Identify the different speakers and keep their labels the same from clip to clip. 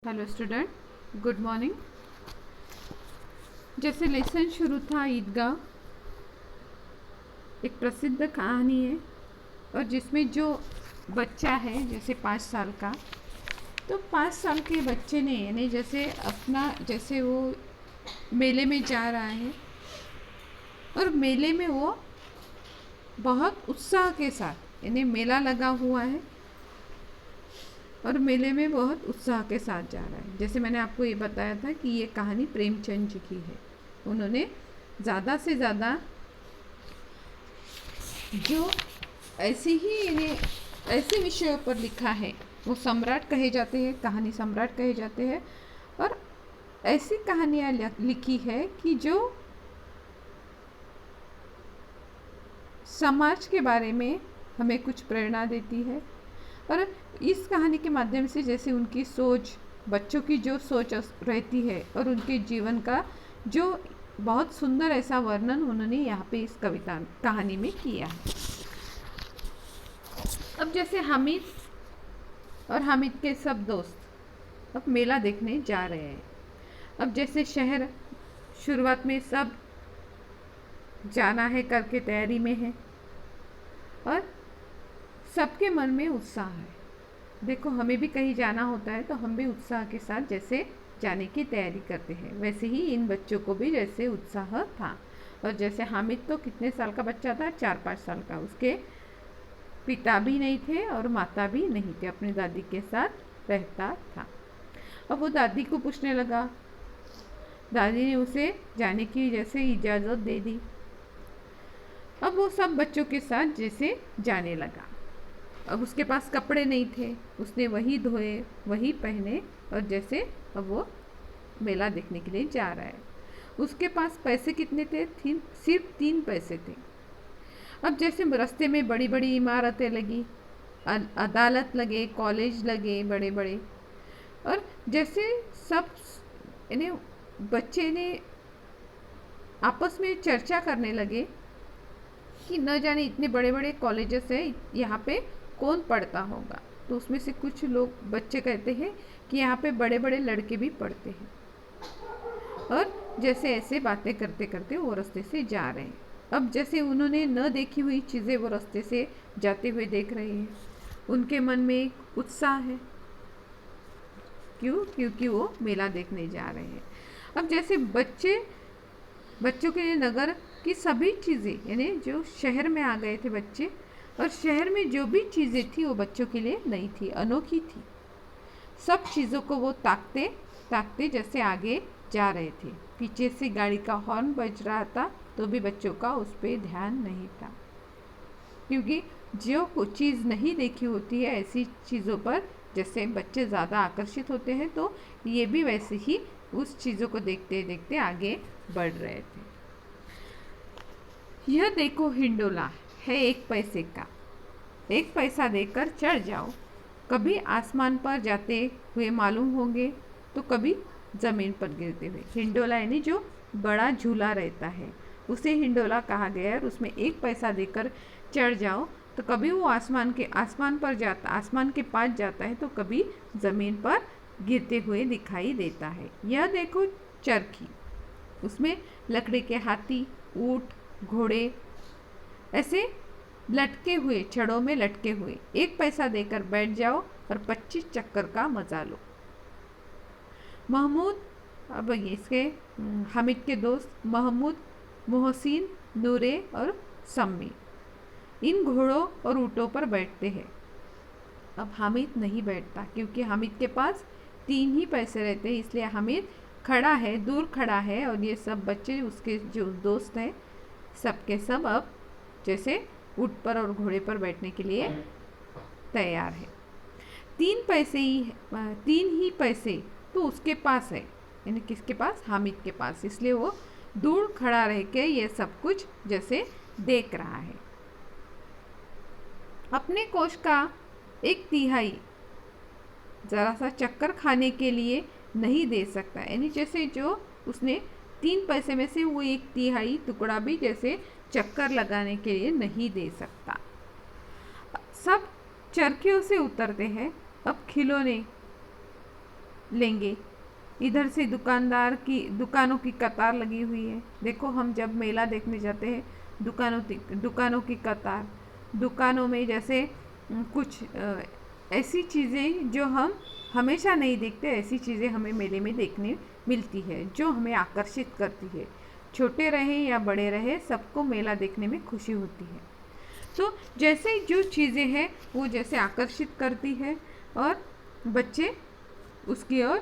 Speaker 1: Hello student, good morning. जैसे lesson शुरू था ईदगाह, एक प्रसिद्ध कहानी है और जिसमें जो बच्चा है जैसे 5 साल का, तो 5 साल के बच्चे ने यानी जैसे वो मेले में जा रहा है और मेले में वो बहुत उत्साह के साथ, यानी मेला लगा हुआ है और मेले में बहुत उत्साह के साथ जा रहा है। जैसे मैंने आपको ये बताया था कि ये कहानी प्रेमचंद जी की है। उन्होंने ज़्यादा से ज़्यादा जो ऐसे विषयों पर लिखा है वो सम्राट कहे जाते हैं, कहानी सम्राट कहे जाते हैं। और ऐसी कहानियाँ लिखी है कि जो समाज के बारे में हमें कुछ प्रेरणा देती है। और इस कहानी के माध्यम से जैसे उनकी सोच, बच्चों की जो सोच रहती है और उनके जीवन का जो बहुत सुंदर ऐसा वर्णन उन्होंने यहाँ पे इस कहानी में किया है। अब जैसे हामिद और हामिद के सब दोस्त अब मेला देखने जा रहे हैं। अब जैसे शहर शुरुआत में सब जाना है करके तैयारी में है और सबके मन में उत्साह है। देखो, हमें भी कहीं जाना होता है तो हम भी उत्साह के साथ जैसे जाने की तैयारी करते हैं, वैसे ही इन बच्चों को भी जैसे उत्साह था। और जैसे हामिद तो कितने साल का बच्चा था, 4-5 साल का। उसके पिता भी नहीं थे और माता भी नहीं थे, अपनी दादी के साथ रहता था। अब वो दादी को पूछने लगा, दादी ने उसे जाने की जैसे इजाज़त दे दी। अब वो सब बच्चों के साथ जैसे जाने लगा। अब उसके पास कपड़े नहीं थे, उसने वही धोए वही पहने और जैसे अब वो मेला देखने के लिए जा रहा है। उसके पास पैसे कितने थे? सिर्फ 3 पैसे थे। अब जैसे रास्ते में बड़ी बड़ी इमारतें लगी, अदालत लगे, कॉलेज लगे बड़े बड़े। और जैसे सब यानी बच्चे ने आपस में चर्चा करने लगे कि न जाने इतने बड़े बड़े कॉलेजेस हैं, यहाँ पे कौन पढ़ता होगा। तो उसमें से कुछ लोग बच्चे कहते हैं कि यहाँ पे बड़े बड़े लड़के भी पढ़ते हैं। और जैसे ऐसे बातें करते करते वो रास्ते से जा रहे हैं। अब जैसे उन्होंने न देखी हुई चीज़ें वो रास्ते से जाते हुए देख रहे हैं। उनके मन में एक उत्साह है। क्यों? क्योंकि वो मेला देखने जा रहे हैं। अब जैसे बच्चों के लिए नगर की सभी चीज़ें, यानी जो शहर में आ गए थे बच्चे, और शहर में जो भी चीज़ें थी वो बच्चों के लिए नई थी, अनोखी थी। सब चीज़ों को वो ताकते ताकते जैसे आगे जा रहे थे। पीछे से गाड़ी का हॉर्न बज रहा था तो भी बच्चों का उस पर ध्यान नहीं था, क्योंकि जो कुछ चीज़ नहीं देखी होती है ऐसी चीज़ों पर जैसे बच्चे ज़्यादा आकर्षित होते हैं, तो ये भी वैसे ही उस चीज़ों को देखते देखते आगे बढ़ रहे थे। यह देखो, हिंडोला है 1 पैसे का, 1 पैसा देकर चढ़ जाओ। कभी आसमान पर जाते हुए मालूम होंगे तो कभी ज़मीन पर गिरते हुए। हिंडोला यानी जो बड़ा झूला रहता है उसे हिंडोला कहा गया है। और उसमें 1 पैसा देकर चढ़ जाओ तो कभी वो आसमान के पास जाता है तो कभी ज़मीन पर गिरते हुए दिखाई देता है। यह देखो चरखी, उसमें लकड़ी के हाथी, ऊँट, घोड़े ऐसे लटके हुए, छड़ों में लटके हुए। 1 पैसा देकर बैठ जाओ और 25 चक्कर का मजा लो। महमूद, अब इसके हामिद के दोस्त महमूद, मोहसिन, नूरे और सम्मी इन घोड़ों और ऊँटों पर बैठते हैं। अब हामिद नहीं बैठता क्योंकि हामिद के पास 3 ही पैसे रहते हैं, इसलिए हामिद खड़ा है, दूर खड़ा है। और ये सब बच्चे, उसके जो दोस्त हैं, सब के सब अब जैसे ऊँट पर और घोड़े पर बैठने के लिए तैयार है। 3 ही पैसे तो उसके पास है, यानी किसके पास? हामिद के पास। इसलिए वो दूर खड़ा रह के ये सब कुछ जैसे देख रहा है। अपने कोष का 1/3 ज़रा सा चक्कर खाने के लिए नहीं दे सकता, यानी जैसे जो उसने 3 पैसे में से वो 1/3 टुकड़ा भी जैसे चक्कर लगाने के लिए नहीं दे सकता। सब चरखियों से उतरते हैं। अब खिलौने लेंगे। इधर से दुकानों की कतार लगी हुई है। देखो, हम जब मेला देखने जाते हैं, दुकानों की कतार, दुकानों में जैसे कुछ ऐसी चीज़ें जो हम हमेशा नहीं देखते, ऐसी चीज़ें हमें मेले में देखने मिलती है जो हमें आकर्षित करती है। छोटे रहे या बड़े रहे, सबको मेला देखने में खुशी होती है। तो जैसे जो चीज़ें हैं वो जैसे आकर्षित करती है और बच्चे उसकी ओर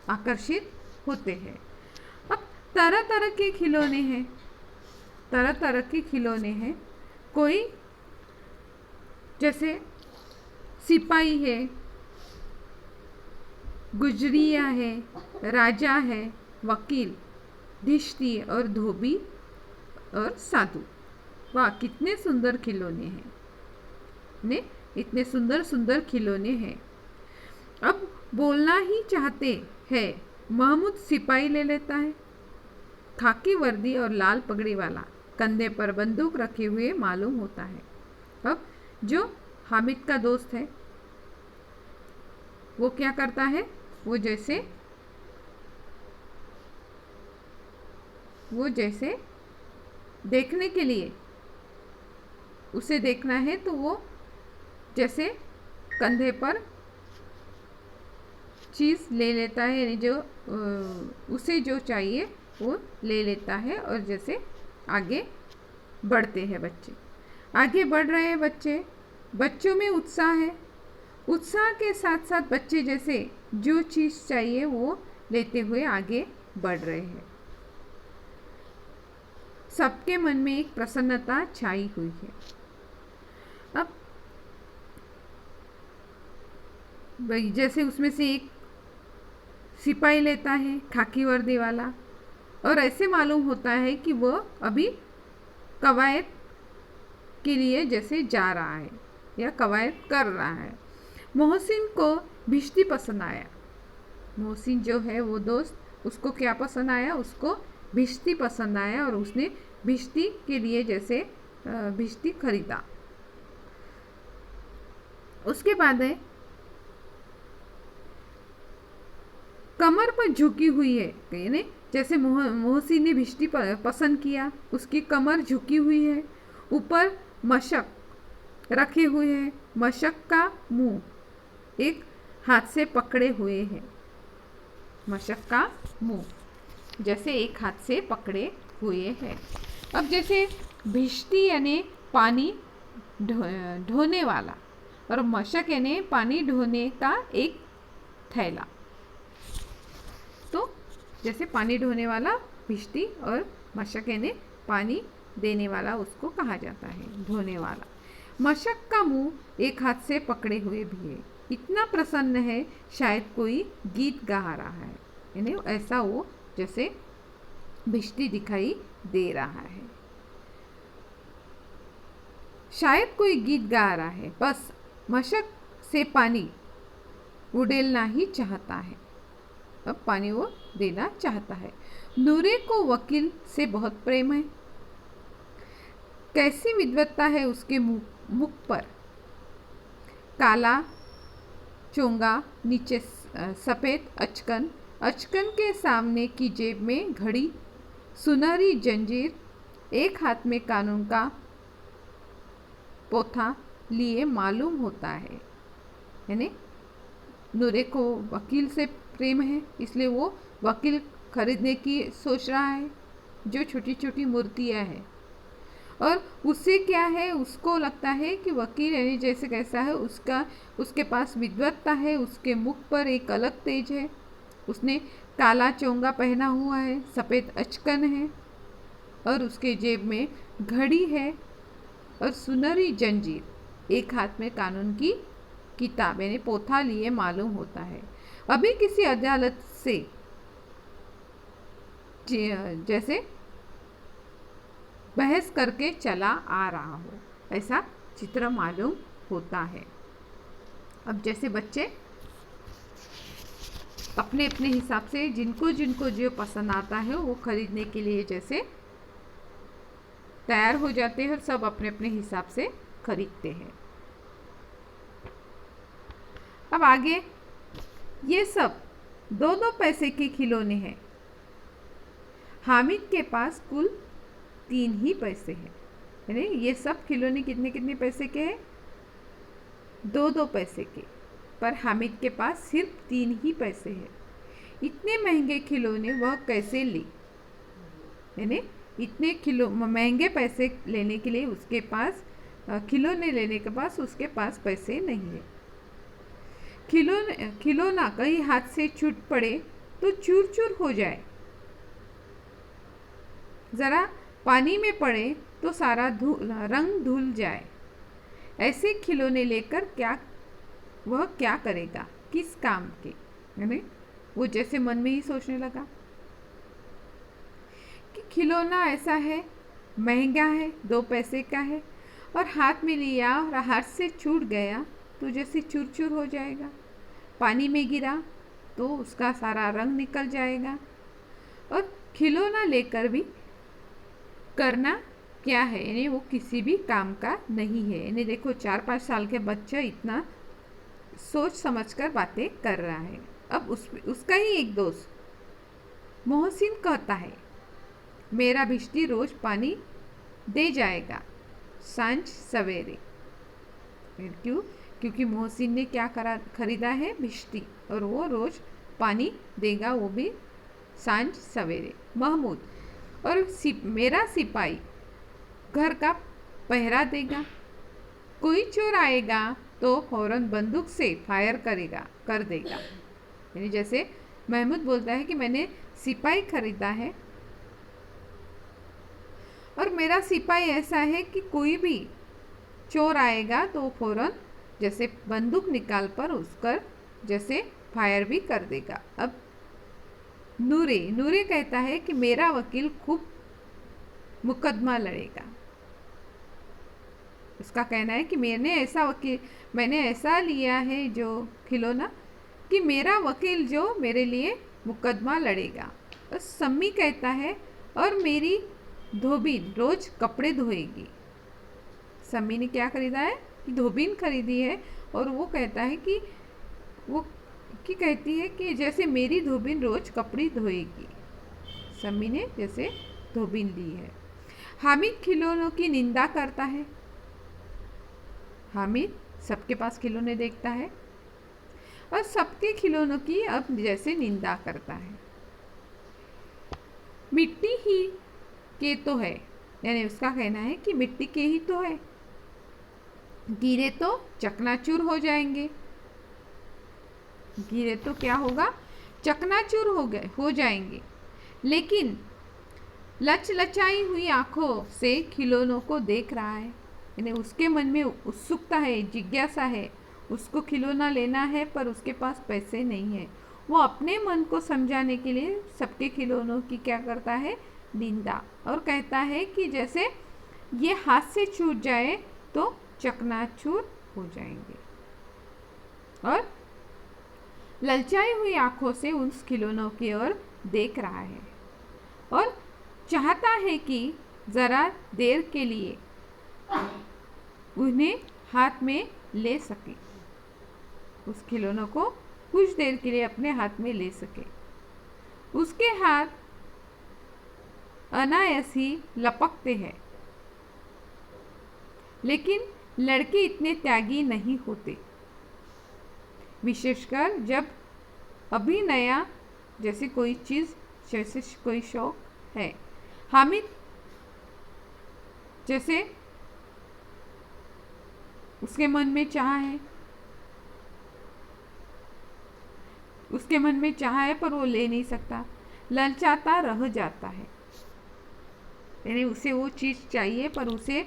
Speaker 1: आकर्षित होते हैं। अब तरह तरह के खिलौने हैं, तरह तरह के खिलौने हैं। कोई जैसे सिपाही है, गुजरिया है, राजा है, वकील, धिश्ती और धोबी और साधु। वाह, कितने सुंदर खिलौने हैं ने, इतने सुंदर सुंदर खिलौने हैं। अब बोलना ही चाहते हैं, महमूद सिपाही ले लेता है, खाकी वर्दी और लाल पगड़ी वाला, कंधे पर बंदूक रखे हुए मालूम होता है। अब जो हामिद का दोस्त है वो क्या करता है, वो जैसे देखने के लिए, उसे देखना है तो वो जैसे कंधे पर चीज़ ले लेता है, यानी जो उसे जो चाहिए वो ले लेता है और जैसे आगे बढ़ते हैं बच्चे। आगे बढ़ रहे हैं बच्चे, बच्चों में उत्साह है। उत्साह के साथ साथ बच्चे जैसे जो चीज़ चाहिए वो लेते हुए आगे बढ़ रहे हैं। सबके मन में एक प्रसन्नता छाई हुई है। अब जैसे उसमें से एक सिपाही लेता है, खाकी वर्दी वाला, और ऐसे मालूम होता है कि वो अभी कवायद के लिए जैसे जा रहा है या कवायद कर रहा है। मोहसिन को भिश्ती पसंद आया। मोहसिन जो है वो दोस्त, उसको क्या पसंद आया, उसको भिश्ती पसंद आया और उसने भिश्ती के लिए जैसे भिश्ती खरीदा। उसके बाद है कमर पर झुकी हुई है, यानी जैसे मोहसिन ने भिश्ती पसंद किया, उसकी कमर झुकी हुई है, ऊपर मशक रखे हुए हैं, मशक का मुंह एक हाथ से पकड़े हुए हैं, मशक का मुंह जैसे एक हाथ से पकड़े हुए हैं। अब जैसे भिश्ती यानी पानी ढोने वाला और मशक यानी पानी ढोने का एक थैला। तो जैसे पानी ढोने वाला भिश्ती और मशक यानी पानी देने वाला उसको कहा जाता है, ढोने वाला। मशक का मुंह एक हाथ से पकड़े हुए भी है, इतना प्रसन्न है शायद कोई गीत गा रहा है, यानी ऐसा वो जैसे भिश्ती दिखाई दे रहा है, शायद कोई गीत गा रहा है। बस मशक से पानी उड़ेलना ही चाहता है, अब पानी वो देना चाहता है। नूरे को वकील से बहुत प्रेम है, कैसी विद्वत्ता है उसके मुख पर, काला चोंगा, नीचे सफ़ेद अचकन, अचकन के सामने की जेब में घड़ी, सुनहरी जंजीर, एक हाथ में कानून का पोथा लिए मालूम होता है, यानी नूरे को वकील से प्रेम है इसलिए वो वकील खरीदने की सोच रहा है, जो छोटी छोटी मूर्तियाँ हैं। और उससे क्या है, उसको लगता है कि वकील यानी जैसे कैसा है, उसके पास विद्वत्ता है, उसके मुख पर एक अलग तेज है, उसने काला चोंगा पहना हुआ है, सफ़ेद अचकन है और उसके जेब में घड़ी है और सुनहरी जंजीर, एक हाथ में कानून की किताब यानी पोथा लिए मालूम होता है। अभी किसी अदालत से जैसे बहस करके चला आ रहा हो, ऐसा चित्र मालूम होता है। अब जैसे बच्चे अपने अपने हिसाब से जिनको जिनको जो पसंद आता है वो खरीदने के लिए जैसे तैयार हो जाते हैं और सब अपने अपने हिसाब से खरीदते हैं। अब आगे ये सब 2-2 पैसे के खिलौने हैं। हामिद के पास कुल 3 ही पैसे हैं। यानी ये सब खिलौने कितने कितने पैसे के हैं? 2-2 पैसे के। पर हामिद के पास सिर्फ 3 ही पैसे हैं। इतने महंगे खिलौने वह कैसे ली? यानी इतने महंगे पैसे लेने के लिए उसके पास खिलौने लेने के पास उसके पास पैसे नहीं है। खिलौना कहीं हाथ से छूट पड़े तो चूर चूर हो जाए, जरा पानी में पड़े तो सारा रंग धुल जाए। ऐसे खिलौने लेकर वह क्या करेगा, किस काम के? यानी वो जैसे मन में ही सोचने लगा कि खिलौना ऐसा है, महंगा है, 2 पैसे का है, और हाथ में लिया और हाथ से छूट गया तो जैसे चूर चूर हो जाएगा। पानी में गिरा तो उसका सारा रंग निकल जाएगा। और खिलौना लेकर भी करना क्या है? यानी वो किसी भी काम का नहीं है। यानी देखो 4-5 साल के बच्चा इतना सोच समझकर बातें कर रहा है। अब उसका ही एक दोस्त मोहसिन कहता है, मेरा भिश्ती रोज पानी दे जाएगा सांझ सवेरे। क्यों? क्योंकि मोहसिन ने क्या खरीदा है? भिश्ती, और वो रोज पानी देगा, वो भी सांझ सवेरे। महमूद, और मेरा सिपाही घर का पहरा देगा। कोई चोर आएगा तो फौरन बंदूक से फायर कर देगा। यानी जैसे महमूद बोलता है कि मैंने सिपाही खरीदा है, और मेरा सिपाही ऐसा है कि कोई भी चोर आएगा तो फौरन जैसे बंदूक निकाल पर उसकर जैसे फायर भी कर देगा। अब नूरे कहता है कि मेरा वकील खूब मुकदमा लड़ेगा। उसका कहना है कि मैंने ऐसा लिया है जो खिलौना, कि मेरा वकील जो मेरे लिए मुकदमा लड़ेगा। और सम्मी कहता है, और मेरी धोबीन रोज कपड़े धोएगी। सम्मी ने क्या खरीदा है? धोबीन खरीदी है, और वो कहता है कि कहती है कि जैसे मेरी धोबीन रोज कपड़े धोएगी। सम्मी ने जैसे धोबीन ली है। हामिद खिलौनों की निंदा करता है। हामिद सबके पास खिलौने देखता है और सबके खिलौनों की अब जैसे निंदा करता है। मिट्टी ही के तो है, यानी उसका कहना है कि मिट्टी के ही तो है, गिरे तो चकनाचूर हो जाएंगे। गिरे तो क्या होगा? चकनाचूर हो जाएंगे। लेकिन लचलचाई हुई आंखों से खिलौनों को देख रहा है। यानी उसके मन में उत्सुकता है, जिज्ञासा है, उसको खिलौना लेना है, पर उसके पास पैसे नहीं है। वो अपने मन को समझाने के लिए सबके खिलौनों की क्या करता है? निंदा, और कहता है कि जैसे ये हाथ से छूट जाए तो चकनाचूर हो जाएंगे। और ललचाई हुई आंखों से उस खिलौनों की ओर देख रहा है और चाहता है कि जरा देर के लिए उन्हें हाथ में ले सके, उस खिलौनों को कुछ देर के लिए अपने हाथ में ले सके। उसके हाथ अनायास ही लपकते हैं, लेकिन लड़के इतने त्यागी नहीं होते, विशेषकर जब अभी नया जैसे कोई चीज़, जैसे कोई शौक है। हामिद जैसे उसके मन में चाह है, उसके मन में चाह है पर वो ले नहीं सकता, ललचाता रह जाता है। यानी उसे वो चीज़ चाहिए पर उसे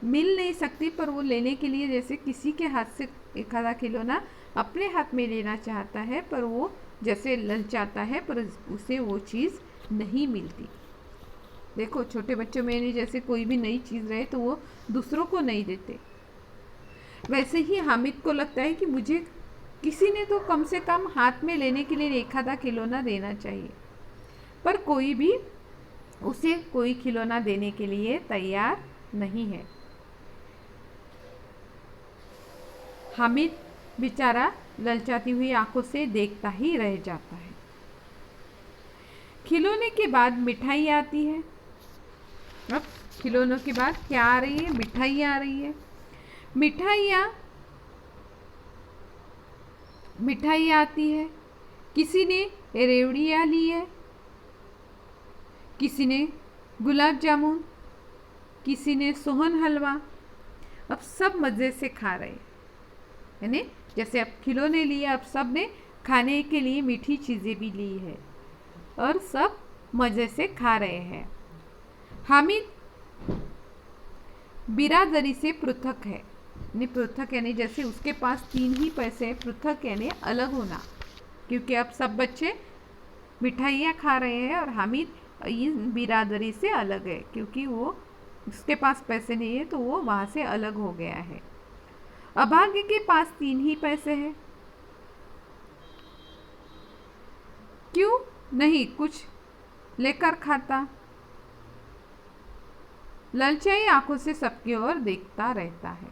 Speaker 1: मिल नहीं सकती, पर वो लेने के लिए जैसे किसी के हाथ से एक आधा खिलौना अपने हाथ में लेना चाहता है, पर वो जैसे ललचाता है पर उसे वो चीज़ नहीं मिलती। देखो छोटे बच्चों में जैसे कोई भी नई चीज़ रहे तो वो दूसरों को नहीं देते, वैसे ही हामिद को लगता है कि मुझे किसी ने तो कम से कम हाथ में लेने के लिए एक आधा खिलौना देना चाहिए, पर कोई भी उसे कोई खिलौना देने के लिए तैयार नहीं है। हामिद बेचारा ललचाती हुई आंखों से देखता ही रह जाता है। खिलौने के बाद मिठाई आती है। अब खिलौनों के बाद क्या आ रही है? मिठाई आ रही है। मिठाई आती है। किसी ने रेवड़ियाँ ली है, किसी ने गुलाब जामुन, किसी ने सोहन हलवा। अब सब मज़े से खा रहे हैं, यानी जैसे अब खिलौने लिए, अब सब ने खाने के लिए मीठी चीज़ें भी ली है और सब मज़े से खा रहे हैं। हामिद बिरादरी से पृथक है, यानी पृथक यानी जैसे उसके पास 3 ही पैसे हैं, पृथक यानी अलग होना, क्योंकि अब सब बच्चे मिठाइयाँ खा रहे हैं और हामिद इन बिरादरी से अलग है, क्योंकि वो उसके पास पैसे नहीं है तो वो वहाँ से अलग हो गया है। अभागे के पास 3 ही पैसे हैं, क्यों नहीं कुछ लेकर खाता? ललचाई आंखों से सबकी ओर देखता रहता है,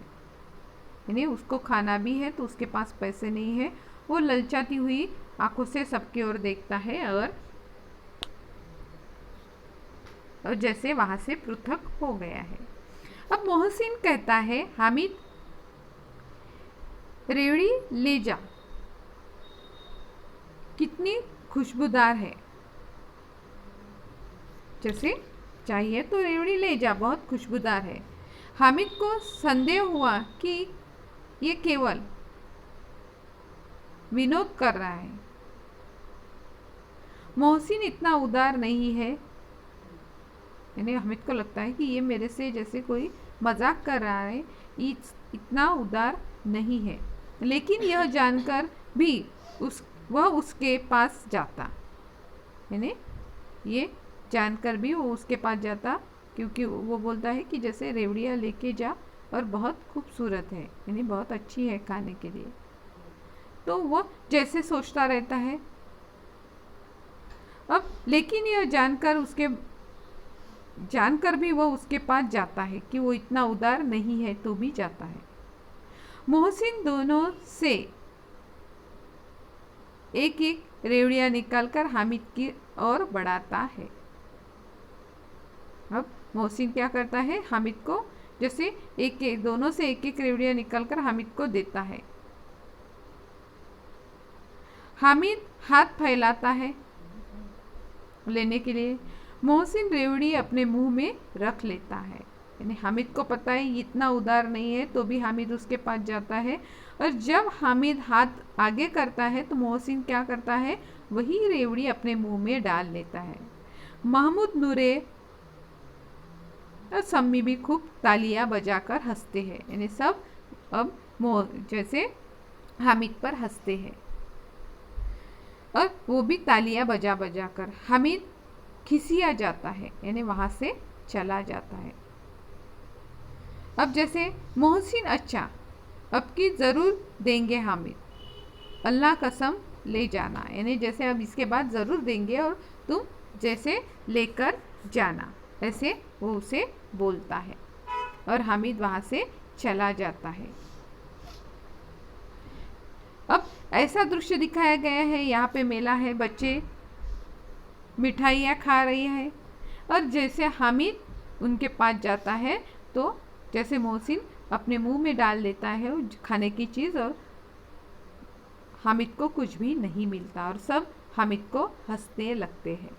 Speaker 1: यानी उसको खाना भी है तो उसके पास पैसे नहीं है, वो ललचाती हुई आंखों से सबकी ओर देखता है और जैसे वहां से पृथक हो गया है। अब मोहसिन कहता है, हामिद रेवड़ी ले जा, कितनी खुशबूदार है। जैसे चाहिए तो रेवड़ी ले जा, बहुत खुशबूदार है। हामिद को संदेह हुआ कि ये केवल विनोद कर रहा है। मोहसिन इतना उदार नहीं है, यानी हामिद को लगता है कि ये मेरे से जैसे कोई मजाक कर रहा है, इतना उदार नहीं है। लेकिन यह जानकर भी वह उसके पास जाता, यानी ये जानकर भी वो उसके पास जाता, क्योंकि वो बोलता है कि जैसे रेवड़ियाँ लेके जा और बहुत खूबसूरत है, यानी बहुत अच्छी है खाने के लिए। तो वो जैसे सोचता रहता है। अब लेकिन यह जानकर भी वो उसके पास जाता है कि वो इतना उदार नहीं है, तो भी जाता है। मोहसिन दोनों से एक एक रेवड़ियाँ निकालकर हामिद की ओर बढ़ाता है। अब मोहसिन क्या करता है, हामिद को जैसे दोनों से एक एक रेवड़ियाँ निकालकर हामिद को देता है। हामिद हाथ फैलाता है लेने के लिए। मोहसिन रेवड़ी अपने मुंह में रख लेता है, यानी हामिद को पता है ये इतना उदार नहीं है, तो भी हामिद उसके पास जाता है। और जब हामिद हाथ आगे करता है तो मोहसिन क्या करता है, वही रेवड़ी अपने मुंह में डाल लेता है। महमूद नूरे और सम्मी भी खूब तालियां बजाकर हंसते हैं, यानी सब अब जैसे हामिद पर हंसते हैं और वो भी तालियां बजा बजा कर। हामिद खिसिया जाता है, यानी वहां से चला जाता है। अब जैसे मोहसिन, अच्छा अब की ज़रूर देंगे हामिद, अल्लाह कसम ले जाना, यानी जैसे अब इसके बाद ज़रूर देंगे और तुम जैसे लेकर जाना, ऐसे वो उसे बोलता है और हामिद वहाँ से चला जाता है। अब ऐसा दृश्य दिखाया गया है, यहाँ पे मेला है, बच्चे मिठाइयाँ खा रही है और जैसे हामिद उनके पास जाता है तो जैसे मोहसिन अपने मुंह में डाल देता है खाने की चीज़ और हामिद को कुछ भी नहीं मिलता और सब हामिद को हंसने लगते हैं।